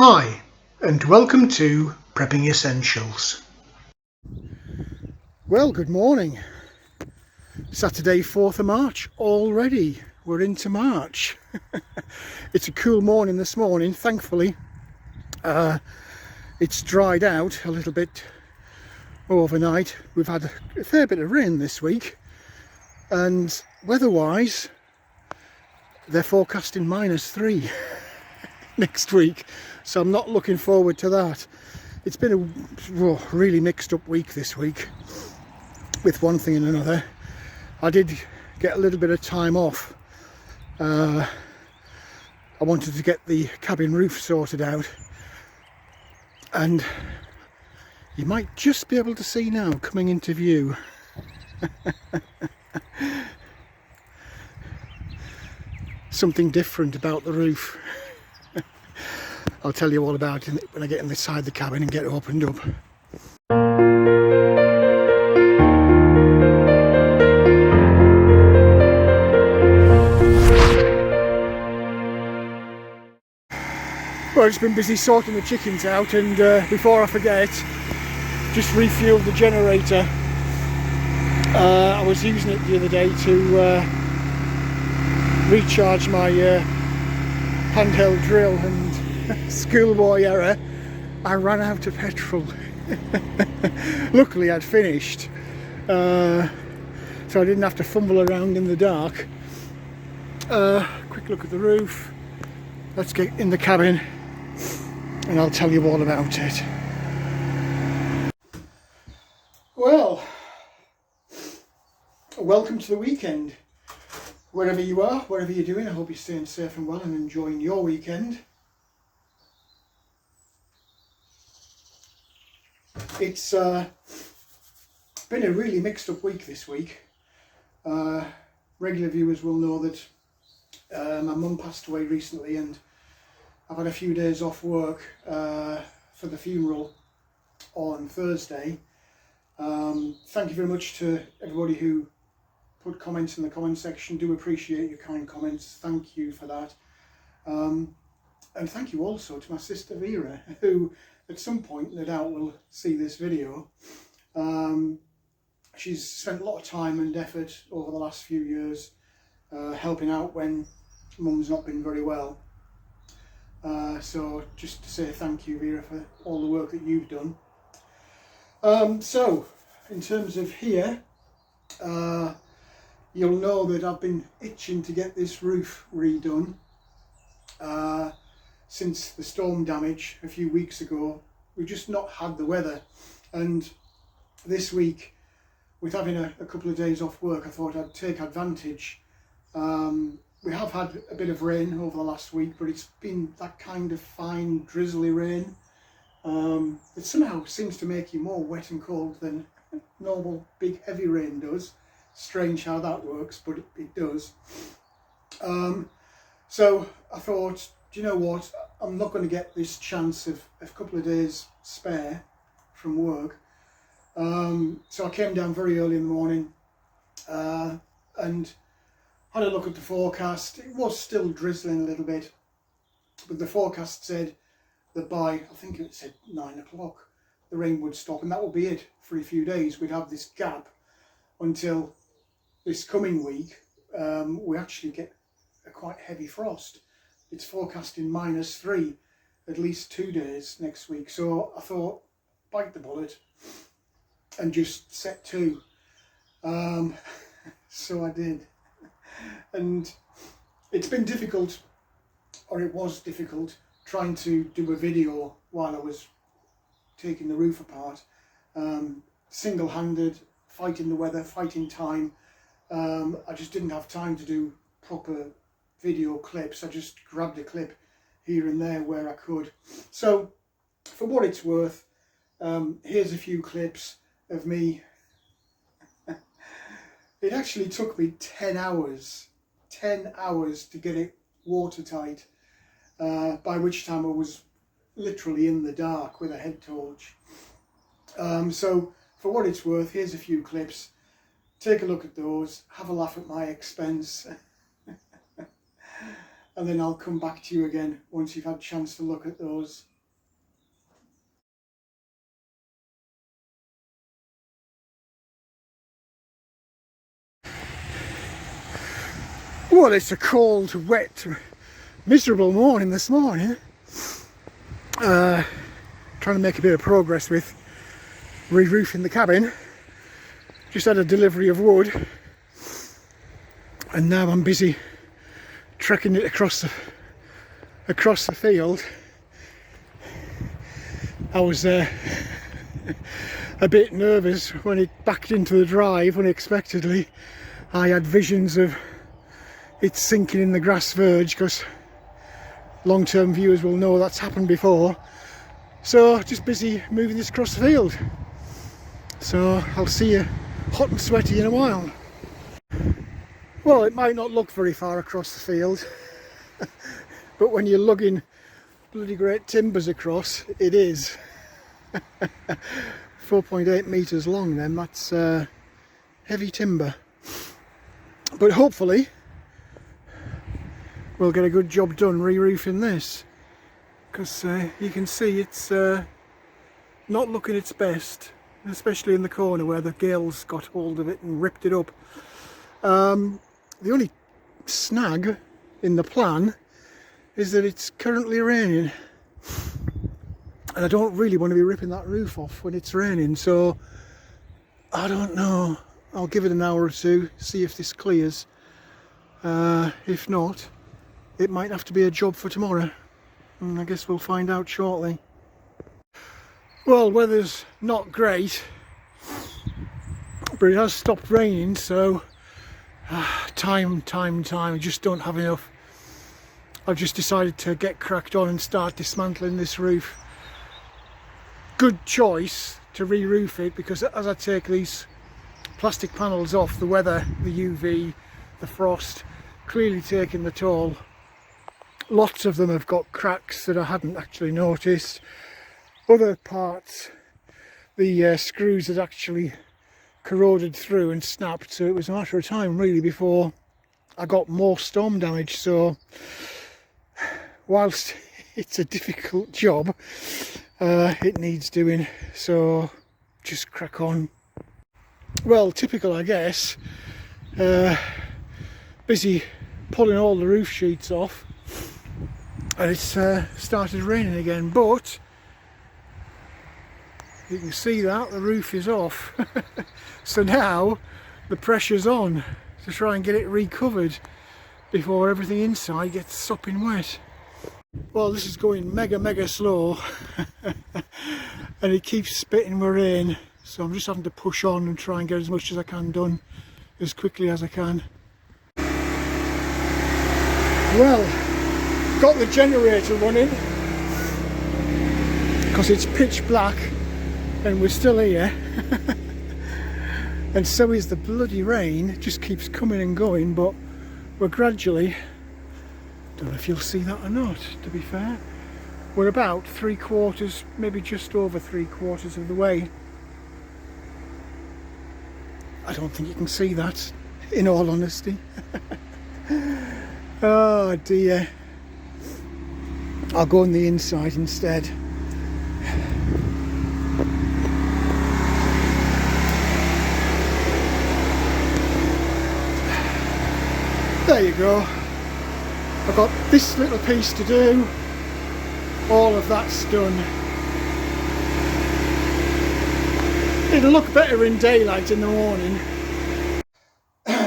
Hi, and welcome to Prepping Essentials. Well, good morning. Saturday, 4th of March already. We're into March. It's a cool morning this morning, thankfully. It's dried out a little bit overnight. We've had a fair bit of rain this week, and weather-wise, they're forecasting -3 next week, so I'm not looking forward to that. It's been a really mixed up week this week with one thing and another. I did get a little bit of time off. I wanted to get the cabin roof sorted out, and you might just be able to see now coming into view something different about the roof. I'll tell you all about it when I get inside the cabin and get it opened up. Well, I've just been busy sorting the chickens out, and before I forget, just refueled the generator. I was using it the other day to recharge my handheld drill, and schoolboy error, I ran out of petrol. Luckily I'd finished, so I didn't have to fumble around in the dark. Quick look at the roof. Let's get in the cabin and I'll tell you all about it. Well, welcome to the weekend. Wherever you are, whatever you're doing, I hope you're staying safe and well and enjoying your weekend. It's been a really mixed up week this week. Regular viewers will know that my mum passed away recently, and I've had a few days off work for the funeral on Thursday. Thank you very much to everybody who put comments in the comment section. Do appreciate your kind comments. Thank you for that. And thank you also to my sister Vera, who at some point, no doubt, will see this video. She's spent a lot of time and effort over the last few years helping out when Mum's not been very well. So just to say thank you, Vera, for all the work that you've done. So, in terms of here, you'll know that I've been itching to get this roof redone since the storm damage a few weeks ago. We've just not had the weather, and this week, with having a couple of days off work, I thought I'd take advantage. We have had a bit of rain over the last week, but it's been that kind of fine drizzly rain. It somehow seems to make you more wet and cold than normal big heavy rain does. Strange how that works, but it does. So I thought, do you know what, I'm not going to get this chance of a couple of days spare from work. So I came down very early in the morning and had a look at the forecast. It was still drizzling a little bit, but the forecast said that by, I think it said 9 o'clock, the rain would stop, and that would be it for a few days. We'd have this gap until this coming week. We actually get a quite heavy frost. It's forecasting -3 at least 2 days next week. So I thought, bite the bullet and just set to. So I did. And it's been difficult, or it was difficult, trying to do a video while I was taking the roof apart. Single-handed, fighting the weather, fighting time. I just didn't have time to do proper video clips. I just grabbed a clip here and there where I could. So for what it's worth, here's a few clips of me. It actually took me 10 hours to get it watertight, by which time I was literally in the dark with a head torch. So for what it's worth, here's a few clips. Take a look at those, have a laugh at my expense. and then I'll come back to you again once you've had a chance to look at those. Well, it's a cold, wet, miserable morning this morning. Trying to make a bit of progress with re-roofing the cabin. Just had a delivery of wood, and now I'm busy trekking it across the field. I was a bit nervous when it backed into the drive unexpectedly. I had visions of it sinking in the grass verge, because long-term viewers will know that's happened before. So just busy moving this across the field. So I'll see you hot and sweaty in a while. Well, it might not look very far across the field, but when you're lugging bloody great timbers across, it is. 4.8 metres long then, that's heavy timber. But hopefully we'll get a good job done re-roofing this, because you can see it's not looking its best, especially in the corner where the gales got hold of it and ripped it up. The only snag in the plan is that it's currently raining, and I don't really want to be ripping that roof off when it's raining, so I don't know. I'll give it an hour or two, see if this clears. If not, it might have to be a job for tomorrow, and I guess we'll find out shortly. Well, weather's not great, but it has stopped raining, so time, I just don't have enough. I've just decided to get cracked on and start dismantling this roof. Good choice to re-roof it, because as I take these plastic panels off, the weather, the UV, the frost, clearly taking the toll. Lots of them have got cracks that I hadn't actually noticed. Other parts, the screws had actually corroded through and snapped, so it was a matter of time really before I got more storm damage. So whilst it's a difficult job, it needs doing, so just crack on. Well, typical I guess. Busy pulling all the roof sheets off, and it's started raining again, but you can see that the roof is off. So now the pressure's on to try and get it recovered before everything inside gets sopping wet. Well, this is going mega slow and it keeps spitting with rain, so I'm just having to push on and try and get as much as I can done as quickly as I can. Well, got the generator running because it's pitch black and we're still here. And so is the bloody rain. It just keeps coming and going, but we're gradually, don't know if you'll see that or not, to be fair, we're about 3/4, maybe just over 3/4 of the way. I don't think you can see that, in all honesty. Oh dear. I'll go on the inside instead. There you go. I've got this little piece to do. All of that's done. It'll look better in daylight in the morning.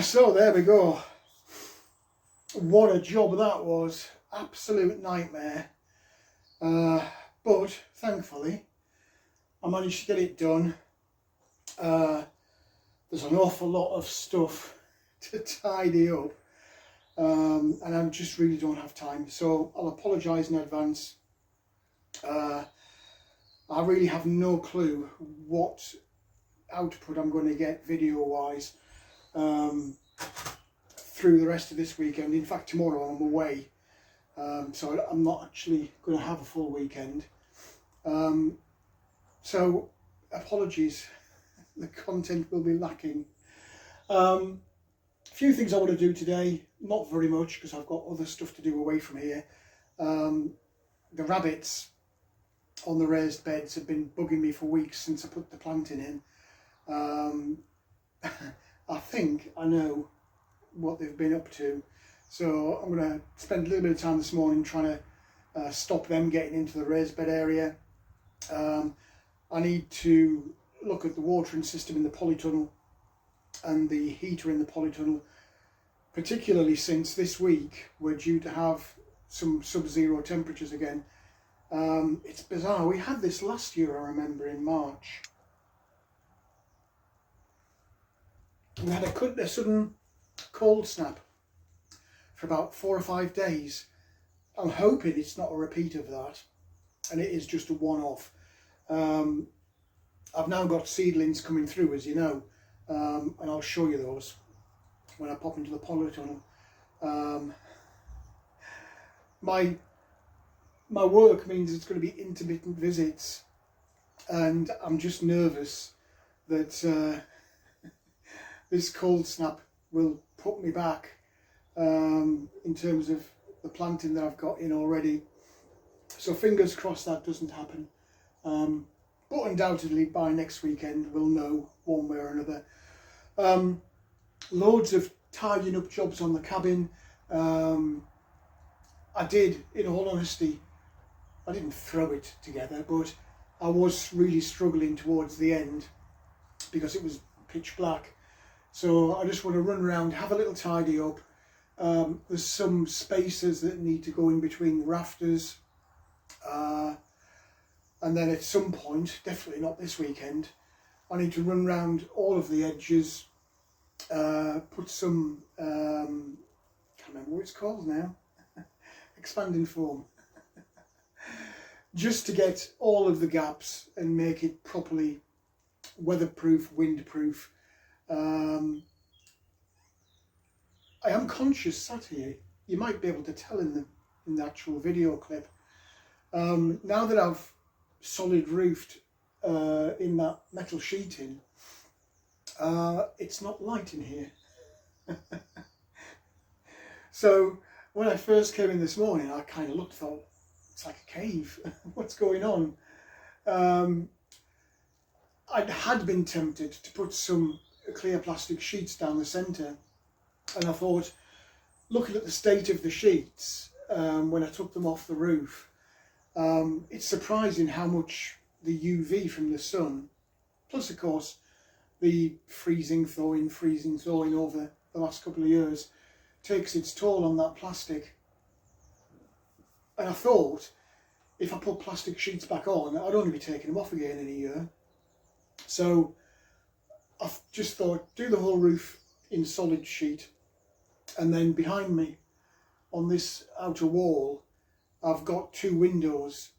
So there we go. What a job that was. Absolute nightmare. But thankfully I managed to get it done. There's an awful lot of stuff to tidy up. And I just really don't have time, so I'll apologise in advance. I really have no clue what output I'm going to get video wise through the rest of this weekend. In fact, tomorrow I'm away, so I'm not actually going to have a full weekend. So apologies, the content will be lacking. few things I want to do today, not very much because I've got other stuff to do away from here. The rabbits on the raised beds have been bugging me for weeks since I put the planting in. I think I know what they've been up to, so I'm going to spend a little bit of time this morning trying to stop them getting into the raised bed area. I need to look at the watering system in the polytunnel and the heater in the polytunnel, particularly since this week we're due to have some sub-zero temperatures again. It's bizarre. We had this last year, I remember, in March. We had a sudden cold snap for about 4 or 5 days. I'm hoping it's not a repeat of that and it is just a one-off. I've now got seedlings coming through, as you know, and I'll show you those when I pop into the polytunnel. My work means it's going to be intermittent visits, and I'm just nervous that this cold snap will put me back in terms of the planting that I've got in already. So fingers crossed that doesn't happen. But undoubtedly by next weekend we'll know one way or another. Loads of tidying up jobs on the cabin. I did, in all honesty, I didn't throw it together, but I was really struggling towards the end because it was pitch black. So I just want to run around, have a little tidy up. There's some spaces that need to go in between rafters. And then at some point, definitely not this weekend, I need to run around all of the edges, put some, can't remember what it's called now, expanding foam, just to get all of the gaps and make it properly weatherproof, windproof. I am conscious sat here, you might be able to tell in the actual video clip, now that I've solid roofed in that metal sheeting, it's not light in here. So when I first came in this morning, I kind of looked, thought, it's like a cave. What's going on? I had been tempted to put some clear plastic sheets down the centre, and I thought, looking at the state of the sheets when I took them off the roof, it's surprising how much the UV from the sun, plus of course the freezing thawing over the last couple of years, takes its toll on that plastic. And I thought, if I put plastic sheets back on, I'd only be taking them off again in a year. So I just thought, do the whole roof in solid sheet, and then behind me on this outer wall I've got 2 windows.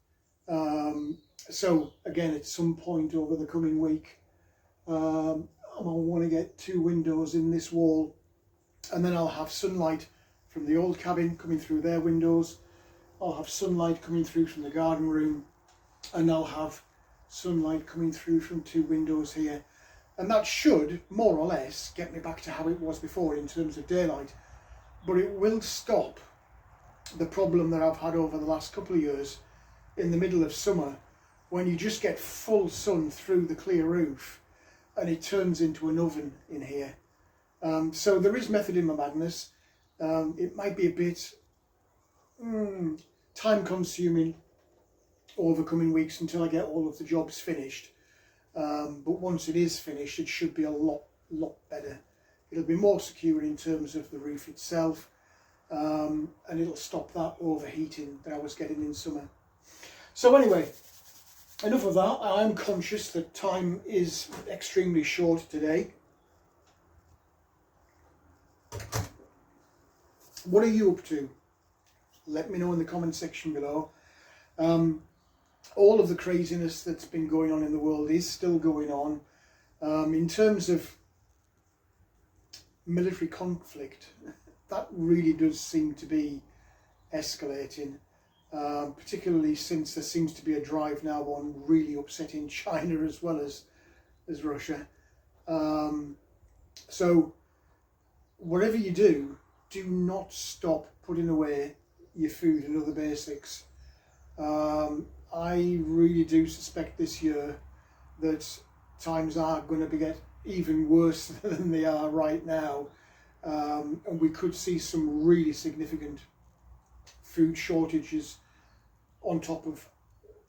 So again, at some point over the coming week, I want to get 2 windows in this wall, and then I'll have sunlight from the old cabin coming through their windows. I'll have sunlight coming through from the garden room, and I'll have sunlight coming through from 2 windows here. And that should, more or less, get me back to how it was before in terms of daylight. But it will stop the problem that I've had over the last couple of years in the middle of summer, when you just get full sun through the clear roof and it turns into an oven in here. So there is method in my madness. It might be a bit time consuming over coming weeks until I get all of the jobs finished, but once it is finished it should be a lot better. It'll be more secure in terms of the roof itself, and it'll stop that overheating that I was getting in summer. So anyway, enough of that. I am conscious that time is extremely short today. What are you up to? Let me know in the comment section below. All of the craziness that's been going on in the world is still going on. In terms of military conflict, that really does seem to be escalating, particularly since there seems to be a drive now on really upsetting China as well as Russia. So whatever you do, do not stop putting away your food and other basics. I really do suspect this year that times are going to get even worse than they are right now, and we could see some really significant food shortages on top of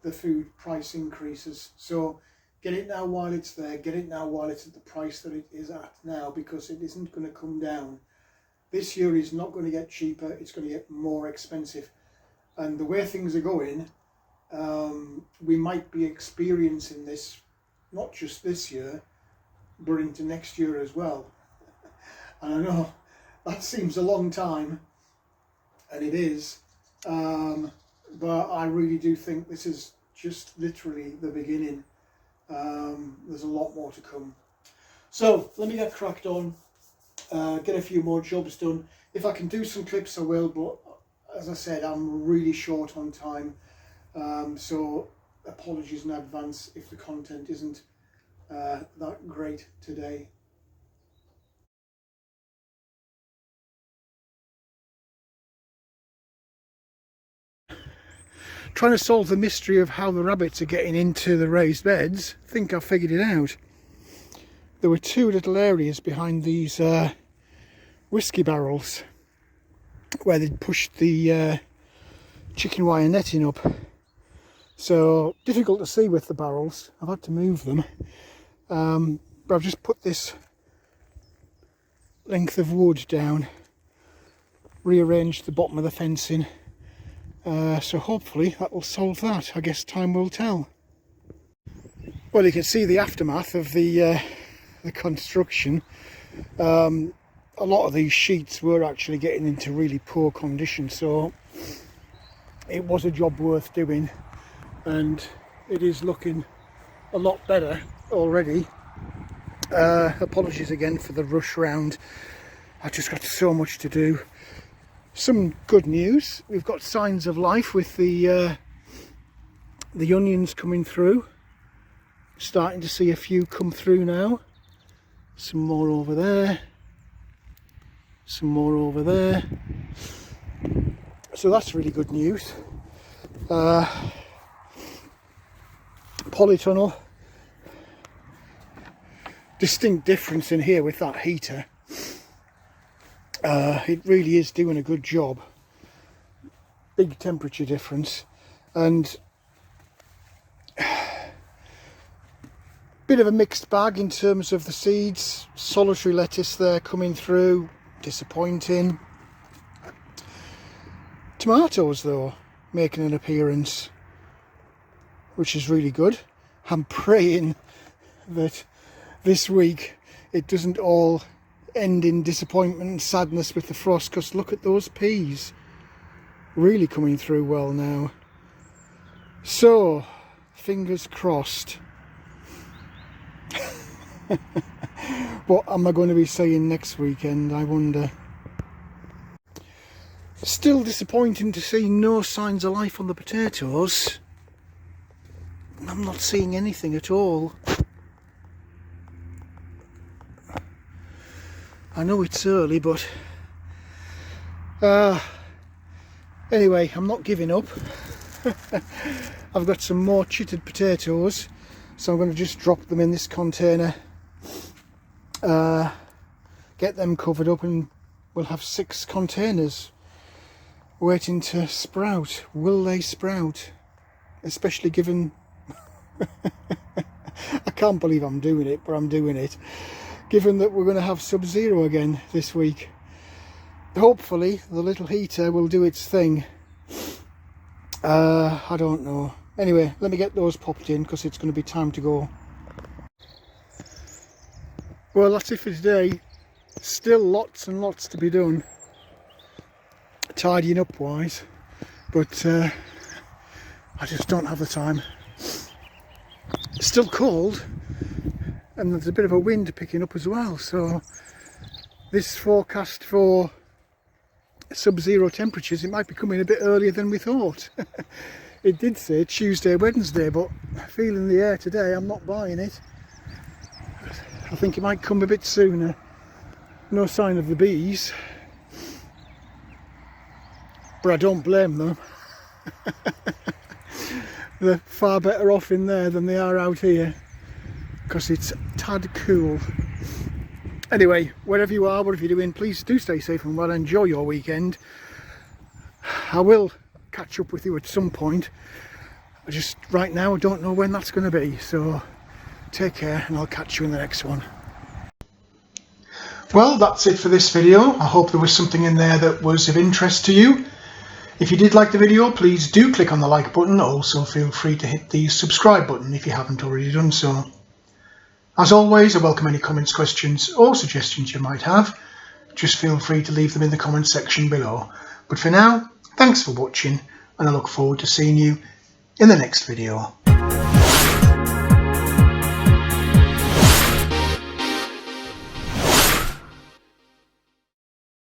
the food price increases. So get it now while it's there, get it now while it's at the price that it is at now, because it isn't going to come down. This year is not going to get cheaper, it's going to get more expensive. And the way things are going, we might be experiencing this not just this year, but into next year as well. And I know that seems a long time, and it is, but I really do think this is just literally the beginning. There's a lot more to come. So let me get cracked on, get a few more jobs done. If I can do some clips I will, but as I said, I'm really short on time, so apologies in advance if the content isn't that great today. Trying to solve the mystery of how the rabbits are getting into the raised beds. I think I figured it out. There were two little areas behind these whiskey barrels where they'd pushed the chicken wire netting up. So difficult to see with the barrels. I've had to move them. But I've just put this length of wood down, rearranged the bottom of the fencing. So hopefully that will solve that. I guess time will tell. Well, you can see the aftermath of the construction. A lot of these sheets were actually getting into really poor condition, so it was a job worth doing, and it is looking a lot better already. Apologies again for the rush round. I've just got so much to do. Some good news, we've got signs of life with the onions coming through. Starting to see a few come through now. Some more over there. Some more over there. So that's really good news. Polytunnel. Distinct difference in here with that heater. It really is doing a good job. Big temperature difference, and bit of a mixed bag in terms of the seeds. Solitary lettuce there coming through, disappointing. Tomatoes though making an appearance, which is really good. I'm praying that this week it doesn't all end in disappointment and sadness with the frost, because look at those peas really coming through well now. So fingers crossed. What am I going to be saying next weekend, I wonder? Still disappointing to see no signs of life on the potatoes. I'm not seeing anything at all. I know it's early, but anyway, I'm not giving up. I've got some more chittered potatoes, so I'm going to just drop them in this container, get them covered up, and we'll have 6 containers waiting to sprout. Will they sprout? Especially given I can't believe I'm doing it, but I'm doing it. Given that we're going to have sub-zero again this week. Hopefully the little heater will do its thing. I don't know. Anyway, let me get those popped in, because it's going to be time to go. Well, that's it for today. Still lots and lots to be done, tidying up wise, but I just don't have the time. It's still cold, and there's a bit of a wind picking up as well, so this forecast for sub-zero temperatures, it might be coming a bit earlier than we thought. It did say Tuesday, Wednesday, but feeling the air today, I'm not buying it. I think it might come a bit sooner. no sign of the bees, but I don't blame them. They're far better off in there than they are out here because it's a tad cool. Anyway, wherever you are, whatever you're doing, please do stay safe and well. Enjoy your weekend. I will catch up with you at some point. I just, right now, I don't know when that's going to be. So take care and I'll catch you in the next one. Well, that's it for this video. I hope there was something in there that was of interest to you. If you did like the video, please do click on the like button. Also feel free to hit the subscribe button if you haven't already done so. As always, I welcome any comments, questions or suggestions you might have. Just feel free to leave them in the comments section below. But for now, thanks for watching and I look forward to seeing you in the next video.